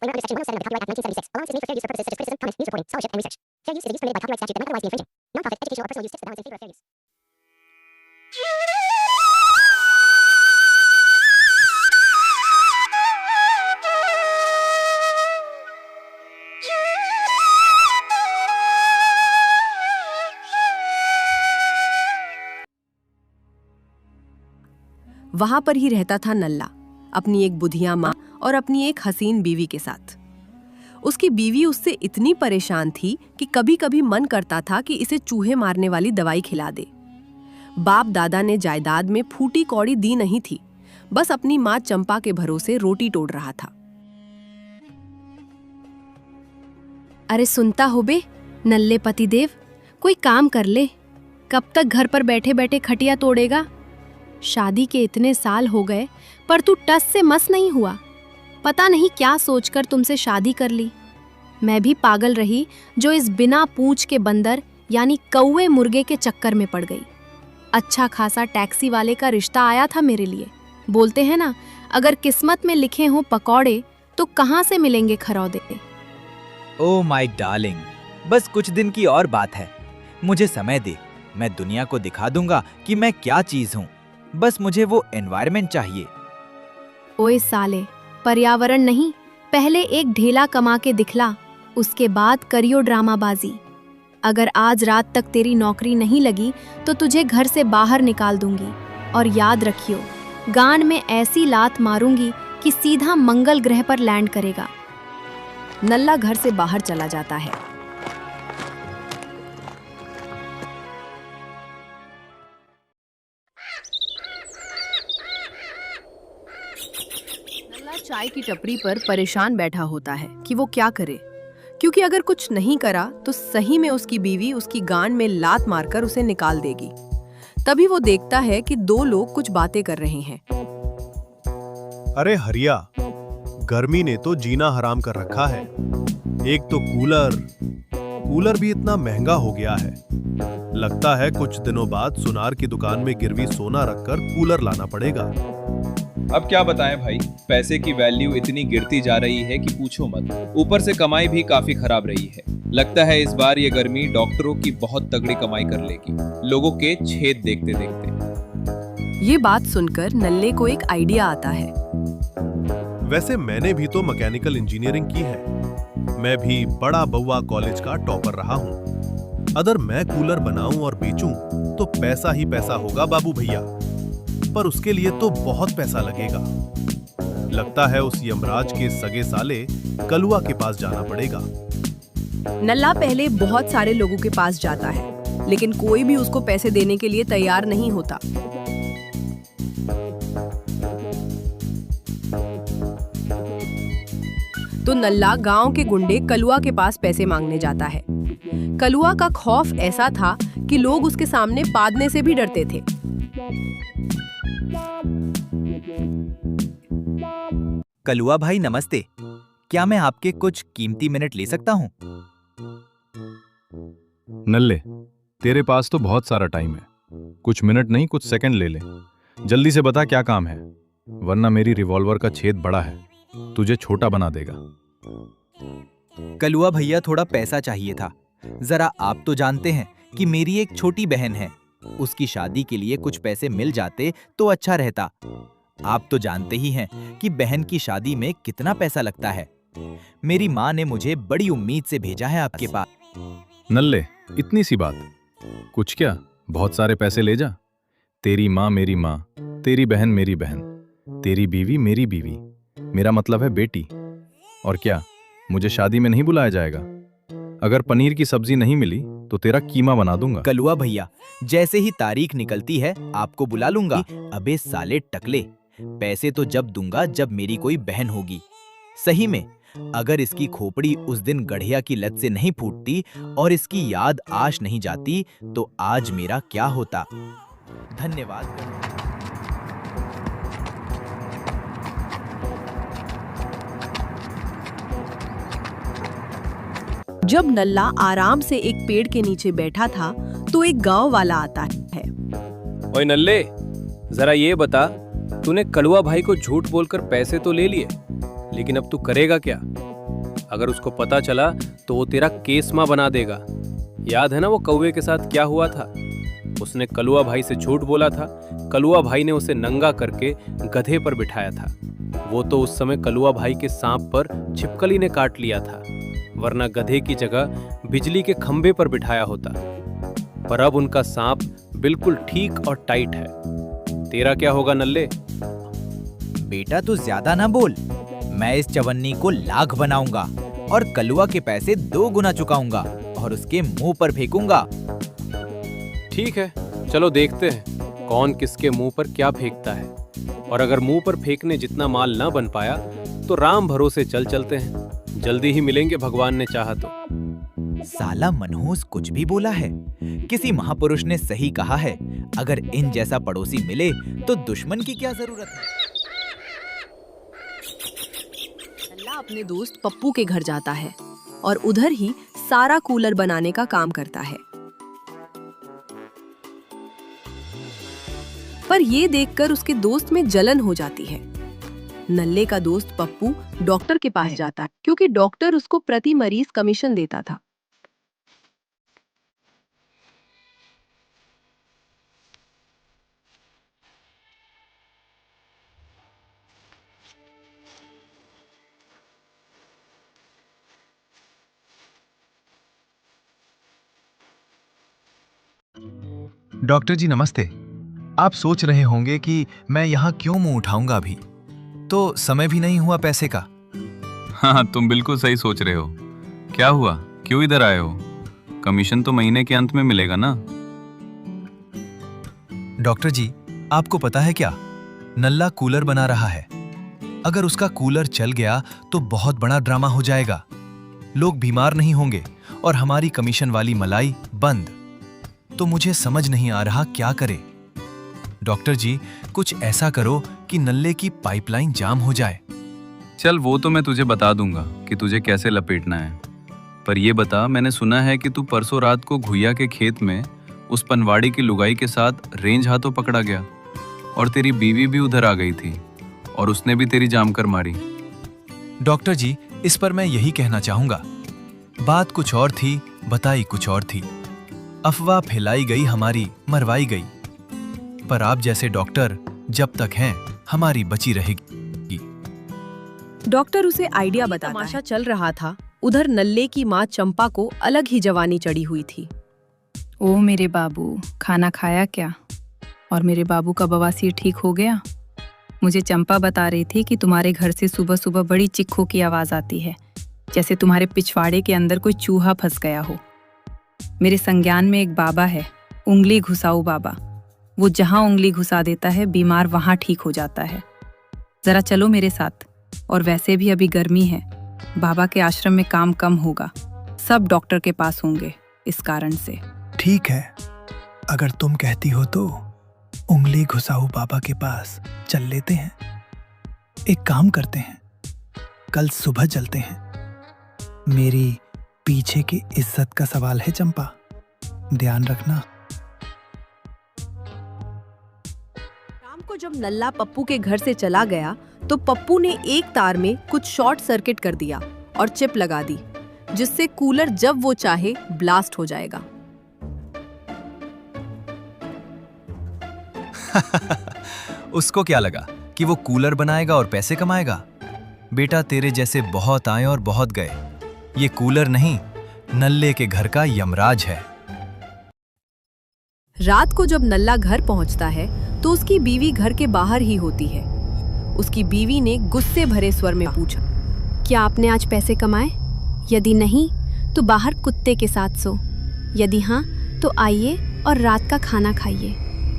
Disclaimer under Section 107 of the Copyright Act 1976. All licenses made for fair use for purposes such as business, comment, news reporting, scholarship, and research. Fair use is a use permitted by copyright statute that may not otherwise be infringing. Non-profit, educational, or personal use tips the balance in favor of fair use. वहां पर ही रहता था नल्ला, अपनी एक बुधिया माँ और अपनी एक हसीन बीवी के साथ। उसकी बीवी उससे इतनी परेशान थी कि कभी कभी मन करता था कि इसे चूहे मारने वाली दवाई खिला दे। बाप दादा ने जायदाद में फूटी कौड़ी दी नहीं थी, बस अपनी माँ चंपा के भरोसे रोटी तोड़ रहा था। अरे सुनता हो बे नल्ले पतिदेव, कोई काम कर ले। कब तक घर पर बैठे बैठे खटिया तोड़ेगा? शादी के इतने साल हो गए पर तू टस से मस नहीं हुआ। पता नहीं क्या सोचकर तुमसे शादी कर ली। मैं भी पागल रही जो इस बिना पूंछ के बंदर यानी कौवे मुर्गे के चक्कर में पड़ गई। अच्छा खासा टैक्सी वाले का रिश्ता आया था मेरे लिए। बोलते हैं ना, अगर किस्मत में लिखे हों पकौड़े तो कहाँ से मिलेंगे खरौदे। ओह माय डार्लिंग, बस कुछ दिन की और बात है। मुझे समय दे, मैं दुनिया को दिखा दूंगा कि मैं क्या चीज हूँ। बस मुझे वो एनवायरनमेंट चाहिए। ओए साले, पर्यावरण नहीं, पहले एक ढेला कमा के दिखला, उसके बाद करियो ड्रामाबाजी। अगर आज रात तक तेरी नौकरी नहीं लगी तो तुझे घर से बाहर निकाल दूंगी। और याद रखियो, गान में ऐसी लात मारूंगी कि सीधा मंगल ग्रह पर लैंड करेगा। नल्ला घर से बाहर चला जाता है। नल्ला चाय की टपरी पर परेशान बैठा होता है कि वो क्या करे, क्योंकि अगर कुछ नहीं करा तो सही में उसकी बीवी उसकी गांड में लात मारकर उसे निकाल देगी। तभी वो देखता है कि दो लोग कुछ बातें कर रहे हैं। अरे हरिया, गर्मी ने तो जीना हराम कर रखा है। एक तो कूलर भी इतना महंगा हो गया है। लगता है कुछ दिनों बाद सुनार की दुकान में गिरवी सोना रखकर कूलर लाना पड़ेगा। अब क्या बताएं भाई, पैसे की वैल्यू इतनी गिरती जा रही है कि पूछो मत। ऊपर से कमाई भी काफी खराब रही है। लगता है इस बार ये गर्मी डॉक्टरों की बहुत तगड़ी कमाई कर लेगी, लोगों के छेद देखते देखते। ये बात सुनकर नल्ले को एक आइडिया आता है। वैसे मैंने भी तो मैकेनिकल इंजीनियरिंग की है। मैं भी बड़ा बउआ कॉलेज का टॉपर रहा हूँ। अगर मैं कूलर बनाऊं और बेचूं तो पैसा ही पैसा होगा बाबू भैया। पर उसके लिए तो बहुत पैसा लगेगा। लगता है उस यमराज के सगे साले कलुआ के पास जाना पड़ेगा। नल्ला पहले बहुत सारे लोगों के पास जाता है, लेकिन कोई भी उसको पैसे देने के लिए तैयार नहीं होता। तो नल्ला गांव के गुंडे कलुआ के पास पैसे मांगने जाता है। कलुआ का खौफ ऐसा था कि लोग उसके सामने पादने से भी डरते थे। कलुआ भाई नमस्ते, क्या मैं आपके कुछ कीमती मिनट ले सकता हूँ? नल्ले, तेरे पास तो बहुत सारा टाइम है। कुछ मिनट नहीं, कुछ सेकंड ले ले। जल्दी से बता क्या काम है, वरना मेरी रिवॉल्वर का छेद बड़ा है, तुझे छोटा बना देगा। कलुआ भैया, थोड़ा पैसा चाहिए था। जरा आप तो जानते हैं कि मेरी एक छोटी बहन है। उसकी शादी के लिए कुछ पैसे मिल जाते तो अच्छा रहता। आप तो जानते ही हैं कि बहन की शादी में कितना पैसा लगता है। मेरी माँ ने मुझे बड़ी उम्मीद से भेजा है आपके पास। नल्ले, इतनी सी बात, कुछ क्या, बहुत सारे पैसे ले जा। तेरी माँ मेरी माँ, तेरी बहन मेरी बहन, तेरी बीवी मेरी बीवी, मेरा मतलब है बेटी। और क्या, मुझे शादी में नहीं बुलाया जाएगा? अगर पनीर की सब्जी नहीं मिली तो तेरा कीमा बना दूंगा। कलुआ भैया, जैसे ही तारीख निकलती है आपको बुला लूंगा। अबे साले टकले, पैसे तो जब दूंगा जब मेरी कोई बहन होगी। सही में, अगर इसकी खोपड़ी उस दिन गढ़िया की लत से नहीं फूटती और इसकी याद आश नहीं जाती तो आज मेरा क्या होता। धन्यवाद। जब नल्ला आराम से एक पेड़ के नीचे बैठा था तो एक गांव वाला आता है। ओए नल्ले, जरा ये बता, तूने कलुआ भाई को झूठ बोलकर पैसे तो ले लिए, लेकिन अब तू करेगा क्या? अगर उसको पता चला तो वो तेरा केसमा बना देगा। याद है ना वो कौवे के साथ क्या हुआ था? उसने कलुआ भाई से झूठ बोला था। कलुआ भाई ने उसे नंगा करके गधे पर बिठाया था। वो तो उस समय कलुआ भाई के सांप पर छिपकली ने काट लिया था, वरना गधे की जगह बिजली के खंभे पर बिठाया होता। पर अब उनका सांप बिल्कुल ठीक और टाइट है। तेरा क्या होगा नल्ले? बेटा तू ज्यादा ना बोल। मैं इस चवन्नी को लाख बनाऊंगा और कलुआ के पैसे 2 गुना चुकाऊंगा और उसके मुंह पर फेंकूंगा। ठीक है, चलो देखते हैं कौन किसके मुंह पर क्या फेंकता है। और अगर मुंह पर फेंकने जितना माल ना बन पाया तो राम भरोसे चलते हैं। जल्दी ही मिलेंगे भगवान ने चाहा तो। साला मनहूस कुछ भी बोला है। किसी महापुरुष ने सही कहा है, अगर इन जैसा पड़ोसी मिले तो दुश्मन की क्या जरूरत है। नल्ला अपने दोस्त पप्पू के घर जाता है और उधर ही सारा कूलर बनाने का काम करता है। पर ये देखकर उसके दोस्त में जलन हो जाती है। नल्ले का दोस्त पप्पू डॉक्टर के पास जाता है क्योंकि डॉक्टर उसको प्रति मरीज कमीशन देता था। डॉक्टर जी नमस्ते। आप सोच रहे होंगे कि मैं यहाँ क्यों मुंह उठाऊंगा, अभी तो समय भी नहीं हुआ पैसे का। हाँ, तुम बिल्कुल सही सोच रहे हो। क्या हुआ, क्यों इधर आए हो? कमीशन तो महीने के अंत में मिलेगा ना। डॉक्टर जी आपको पता है क्या, नल्ला कूलर बना रहा है। अगर उसका कूलर चल गया तो बहुत बड़ा ड्रामा हो जाएगा। लोग बीमार नहीं होंगे और हमारी कमीशन वाली मलाई बंद। तो मुझे समझ नहीं आ रहा क्या करे। डॉक्टर जी कुछ ऐसा करो कि नल्ले की पाइपलाइन जाम हो जाए। चल वो तो मैं तुझे बता दूंगा कि तुझे कैसे लपेटना है। पर ये बता, मैंने सुना है कि तू परसों रात को घुइया के खेत में उस पनवाड़ी की लुगाई के साथ रेंज हाथों पकड़ा गया और तेरी बीवी भी उधर आ गई थी और उसने भी तेरी जाम कर मारी। डॉक्टर जी इस पर मैं यही कहना चाहूंगा, बात कुछ और थी, बताई कुछ और थी। अफवाह फैलाई गई, हमारी मरवाई गई। पर आप जैसे डॉक्टर जब तक हैं हमारी बची रहेगी। डॉक्टर उसे आइडिया बताता है। तमाशा चल रहा था। उधर नल्ले की माँ चंपा को अलग ही जवानी चढ़ी हुई थी। ओ मेरे बाबू, खाना खाया क्या? और मेरे बाबू का बवासीर ठीक हो गया? मुझे चंपा बता रही थी कि तुम्हारे घर से सुबह सुबह बड़ी चिक्खों की आवाज आती है, जैसे तुम्हारे पिछवाड़े के अंदर कोई चूहा फंस गया हो। मेरे संज्ञान में एक बाबा है, उंगली घुसाऊ बाबा। वो जहां उंगली घुसा देता है बीमार वहां ठीक हो जाता है। जरा चलो मेरे साथ। और वैसे भी अभी गर्मी है, बाबा के आश्रम में काम कम होगा, सब डॉक्टर के पास होंगे इस कारण से। ठीक है, अगर तुम कहती हो तो उंगली घुसाऊ बाबा के पास चल लेते हैं। एक काम करते हैं, कल सुबह चलते हैं। मेरी पीछे की इज्जत का सवाल है चंपा, ध्यान रखना। शाम को जब नल्ला पप्पू के घर से चला गया तो पप्पू ने एक तार में कुछ शॉर्ट सर्किट कर दिया और चिप लगा दी, जिससे कूलर जब वो चाहे ब्लास्ट हो जाएगा। उसको क्या लगा कि वो कूलर बनाएगा और पैसे कमाएगा? बेटा तेरे जैसे बहुत आए और बहुत गए। ये कूलर नहीं, नल्ले के घर का यमराज है। रात को जब नल्ला घर पहुंचता है तो उसकी बीवी घर के बाहर ही होती है। उसकी बीवी ने गुस्से भरे स्वर में पूछा, क्या आपने आज पैसे कमाए? यदि नहीं तो बाहर कुत्ते के साथ सो, यदि हाँ तो आइए और रात का खाना खाइए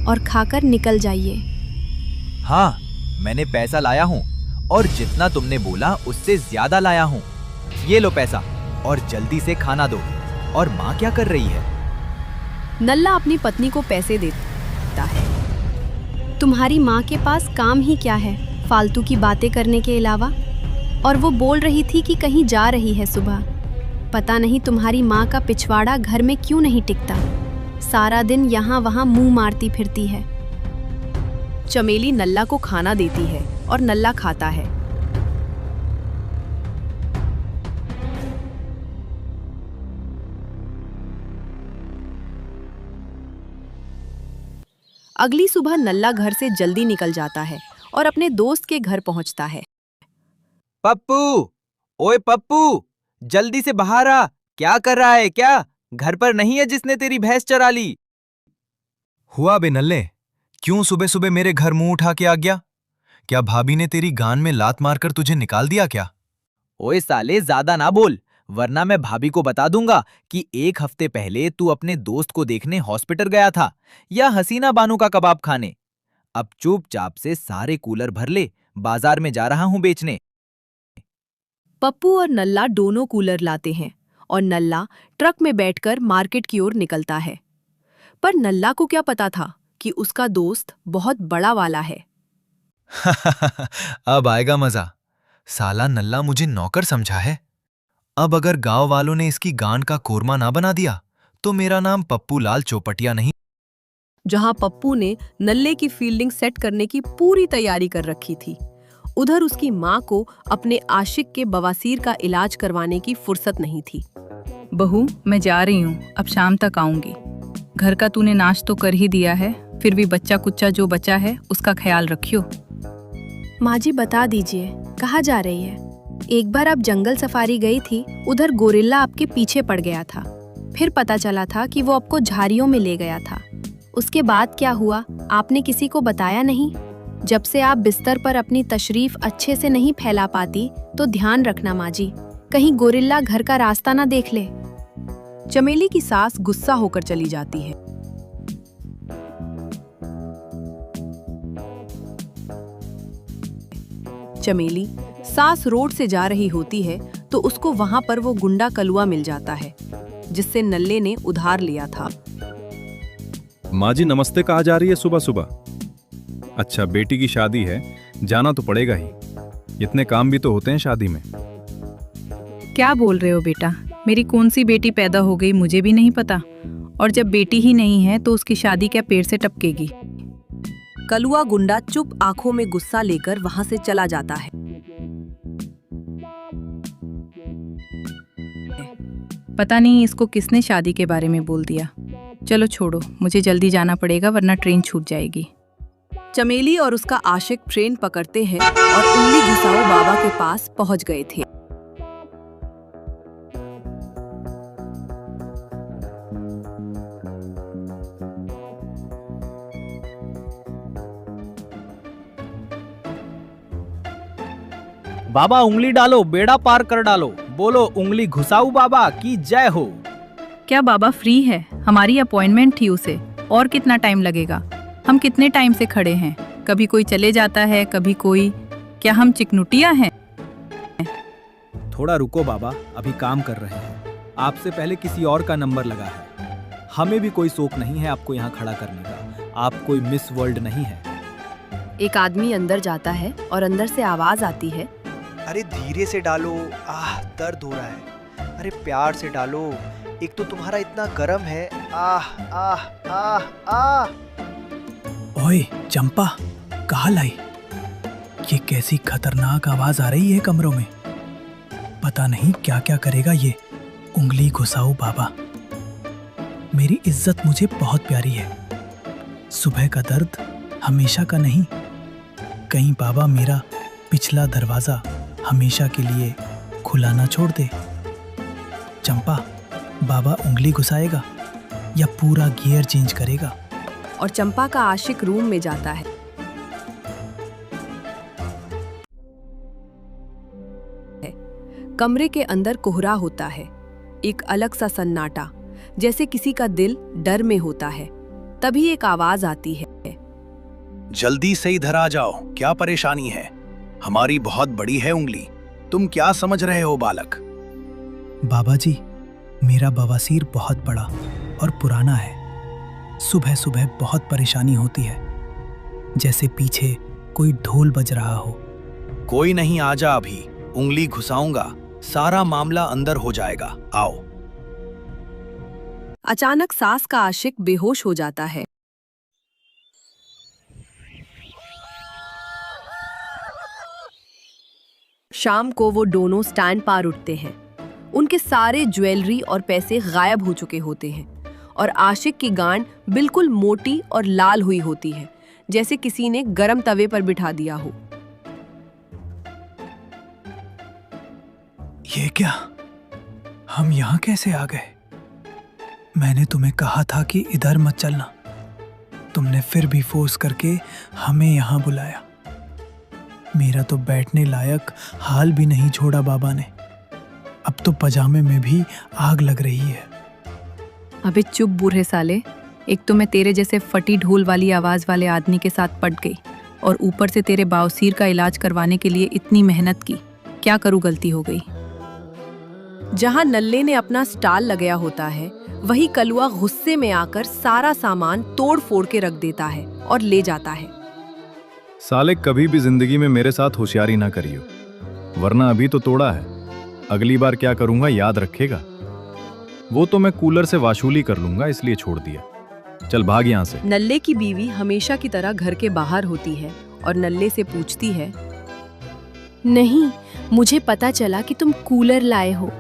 और खाकर निकल जाइए। हाँ, मैंने पैसा लाया हूँ और जितना तुमने बोला उससे ज्यादा लाया हूँ। ये लो पैसा और जल्दी से खाना दो। और माँ क्या कर रही है? नल्ला अपनी पत्नी को पैसे देता है। तुम्हारी माँ के पास काम ही क्या है फालतू की बातें करने के अलावा? और वो बोल रही थी कि कहीं जा रही है सुबह। पता नहीं तुम्हारी माँ का पिछवाड़ा घर में क्यों नहीं टिकता, सारा दिन यहाँ वहाँ मुंह मारती फिरती है। चमेली नल्ला को खाना देती है और नल्ला खाता है। अगली सुबह नल्ला घर से जल्दी निकल जाता है और अपने दोस्त के घर पहुंचता है। पप्पू, ओए पप्पू, जल्दी से बाहर आ। क्या कर रहा है? क्या घर पर नहीं है जिसने तेरी भैंस चरा ली? हुआ बे नल्ले, क्यों सुबह सुबह मेरे घर मुंह उठा के आ गया? क्या भाभी ने तेरी गान में लात मारकर तुझे निकाल दिया क्या? ओए साले, ज्यादा ना बोल, वरना मैं भाभी को बता दूंगा कि 1 हफ्ते पहले तू अपने दोस्त को देखने हॉस्पिटल गया था या हसीना बानो का कबाब खाने। अब चुपचाप से सारे कूलर भर ले, बाजार में जा रहा हूं बेचने। पप्पू और नल्ला दोनों कूलर लाते हैं और नल्ला ट्रक में बैठकर मार्केट की ओर निकलता है। पर नल्ला को क्या पता था कि उसका दोस्त बहुत बड़ा वाला है। अब आएगा मजा। साला नल्ला मुझे नौकर समझा है। अब अगर गांव वालों ने इसकी गांड का कोरमा ना बना दिया तो मेरा नाम पप्पू लाल चौपटिया नहीं। जहां पप्पू ने नल्ले की फील्डिंग सेट करने की पूरी तैयारी कर रखी थी, उधर उसकी माँ को अपने आशिक के बवासीर का इलाज करवाने की फुर्सत नहीं थी। बहू, मैं जा रही हूँ, अब शाम तक आऊंगी। घर का तूने नाश तो कर ही दिया है, फिर भी बच्चा कुच्चा जो बचा है उसका ख्याल रखियो। माँ जी बता दीजिए, कहाँ जा रही है? एक बार आप जंगल सफारी गई थी, उधर गोरिल्ला आपके पीछे पड़ गया था। फिर पता चला था कि वो आपको झाड़ियों में ले गया था। उसके बाद क्या हुआ, आपने किसी को बताया नहीं? जब से आप बिस्तर पर अपनी तशरीफ अच्छे से नहीं फैला पाती, तो ध्यान रखना माँ जी, कहीं गोरिल्ला घर का रास्ता ना देख ले। चमेली की सास गुस्सा होकर चली जाती है। चमेली सास रोड से जा रही होती है तो उसको वहां पर वो गुंडा कलुआ मिल जाता है जिससे नल्ले ने उधार लिया था। माँ जी नमस्ते कहा जा रही है सुबह सुबह? अच्छा, बेटी की शादी है, जाना तो पड़ेगा ही। इतने काम भी तो होते हैं शादी में। क्या बोल रहे हो बेटा? मेरी कौन सी बेटी पैदा हो गई मुझे भी नहीं पता, और जब बेटी ही नहीं है तो उसकी शादी क्या पेड़ से टपकेगी? कलुआ गुंडा चुप आंखों में गुस्सा लेकर वहां से चला जाता है। पता नहीं इसको किसने शादी के बारे में बोल दिया। चलो छोड़ो, मुझे जल्दी जाना पड़ेगा वरना ट्रेन छूट जाएगी। चमेली और उसका आशिक ट्रेन पकड़ते हैं और उंगली घुसाओ बाबा के पास पहुंच गए थे। बाबा उंगली डालो, बेड़ा पार कर डालो। बोलो उंगली घुसाऊ बाबा की जय हो। क्या बाबा फ्री है? हमारी अपॉइंटमेंट थी उसे। और कितना टाइम लगेगा? हम कितने टाइम से खड़े हैं, कभी कोई चले जाता है कभी कोई। क्या हम चिकनुटिया हैं? थोड़ा रुको बाबा, अभी काम कर रहे हैं। आपसे पहले किसी और का नंबर लगा है। हमें भी कोई शौक नहीं है आपको यहाँ खड़ा करने का। आप कोई मिस वर्ल्ड नहीं है। एक आदमी अंदर जाता है और अंदर से आवाज आती है, अरे धीरे से डालो, आह दर्द हो रहा है। अरे प्यार से डालो, एक तो तुम्हारा इतना गर्म है। आह आह आह आह। ओए चंपा, कहाँ लाई? ये कैसी खतरनाक आवाज आ रही है कमरों में। पता नहीं क्या क्या करेगा ये उंगली घुसाओ बाबा। मेरी इज्जत मुझे बहुत प्यारी है। सुबह का दर्द हमेशा का नहीं। कहीं बाबा मेरा पिछला दरवाजा हमेशा के लिए खुला ना छोड़ दे। चंपा, बाबा उंगली घुसाएगा या पूरा गियर चेंज करेगा? और चंपा का आशिक रूम में जाता है। कमरे के अंदर कोहरा होता है, एक अलग सा सन्नाटा, जैसे किसी का दिल डर में होता है। तभी एक आवाज आती है, जल्दी से इधर आ जाओ, क्या परेशानी है? हमारी बहुत बड़ी है उंगली, तुम क्या समझ रहे हो बालक? बाबा जी, मेरा बवासीर बहुत बड़ा और पुराना है। सुबह सुबह बहुत परेशानी होती है, जैसे पीछे कोई ढोल बज रहा हो। कोई नहीं, आजा, अभी उंगली घुसाऊंगा, सारा मामला अंदर हो जाएगा, आओ। अचानक सास का आशिक बेहोश हो जाता है। शाम को वो दोनों स्टैंड पार उठते हैं। उनके सारे ज्वेलरी और पैसे गायब हो चुके होते हैं और आशिक की गांड बिल्कुल मोटी और लाल हुई होती है, जैसे किसी ने गरम तवे पर बिठा दिया हो। ये क्या? हम यहाँ कैसे आ गए? मैंने तुम्हें कहा था कि इधर मत चलना। तुमने फिर भी फोर्स करके हमें यहाँ बुलाया। मेरा तो बैठने लायक हाल भी नहीं छोड़ा बाबा ने। अब तो पजामे में भी आग लग रही है। अबे चुप बूढ़े साले। एक तो मैं तेरे जैसे फटी ढोल वाली आवाज वाले आदमी के साथ पट गई और ऊपर से तेरे बावसीर का इलाज करवाने के लिए इतनी मेहनत की। क्या करूं, गलती हो गई। जहां नल्ले ने अपना स्टाल लगाया होता है, वही कलुआ गुस्से में आकर सारा सामान तोड़ फोड़ के रख देता है और ले जाता है। साले कभी भी जिंदगी में मेरे साथ होशियारी ना करियो, वरना अभी तो तोड़ा है, अगली बार क्या करूंगा याद रखेगा। वो तो मैं कूलर से वसूली कर लूंगा, इसलिए छोड़ दिया। चल भाग यहाँ से। नल्ले की बीवी हमेशा की तरह घर के बाहर होती है और नल्ले से पूछती है, नहीं, मुझे पता चला कि तुम कूलर लाए हो।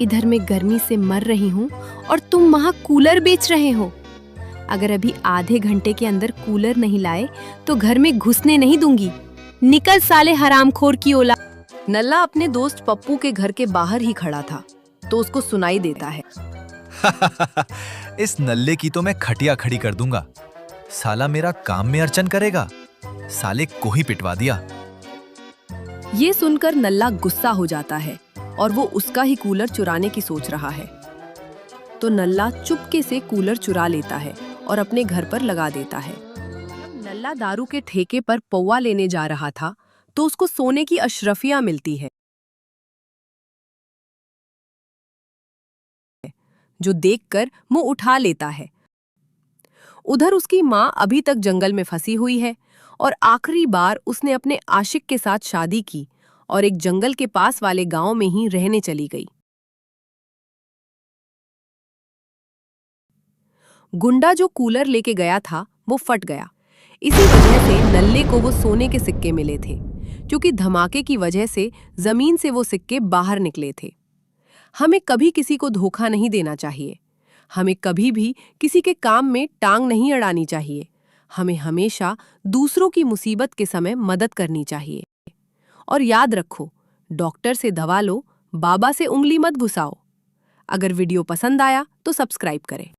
इधर मैं गर्मी से मर रही हूँ और तुम वहाँ कूलर बेच रहे हो। अगर अभी आधे घंटे के अंदर कूलर नहीं लाए तो घर में घुसने नहीं दूंगी। निकल साले हरामखोर की औलाद। नल्ला अपने दोस्त पप्पू के घर के बाहर ही खड़ा था तो उसको सुनाई देता है, इस नल्ले की तो मैं खटिया खड़ी कर दूंगा। साला मेरा काम में अर्चन करेगा। साले को ही पिटवा दिया। ये सुनकर नल्ला गुस्सा हो जाता है और वो उसका ही कूलर चुराने की सोच रहा है। तो नल्ला चुपके से कूलर चुरा लेता है और अपने घर पर लगा देता है। नल्ला दारू के ठेके पर पौवा लेने जा रहा था तो उसको सोने की अशरफियां मिलती है, जो देखकर मुंह उठा लेता है। उधर उसकी माँ अभी तक जंगल में फंसी हुई है और आखिरी बार उसने अपने आशिक के साथ शादी की और एक जंगल के पास वाले गांव में ही रहने चली गई। गुंडा जो कूलर लेके गया था वो फट गया। इसी वजह से नल्ले को वो सोने के सिक्के मिले थे, क्योंकि धमाके की वजह से जमीन से वो सिक्के बाहर निकले थे। हमें कभी किसी को धोखा नहीं देना चाहिए। हमें कभी भी किसी के काम में टांग नहीं अड़ानी चाहिए। हमें हमेशा दूसरों की मुसीबत के समय मदद करनी चाहिए। और याद रखो, डॉक्टर से दवा लो, बाबा से उंगली मत घुसाओ। अगर वीडियो पसंद आया तो सब्सक्राइब करें।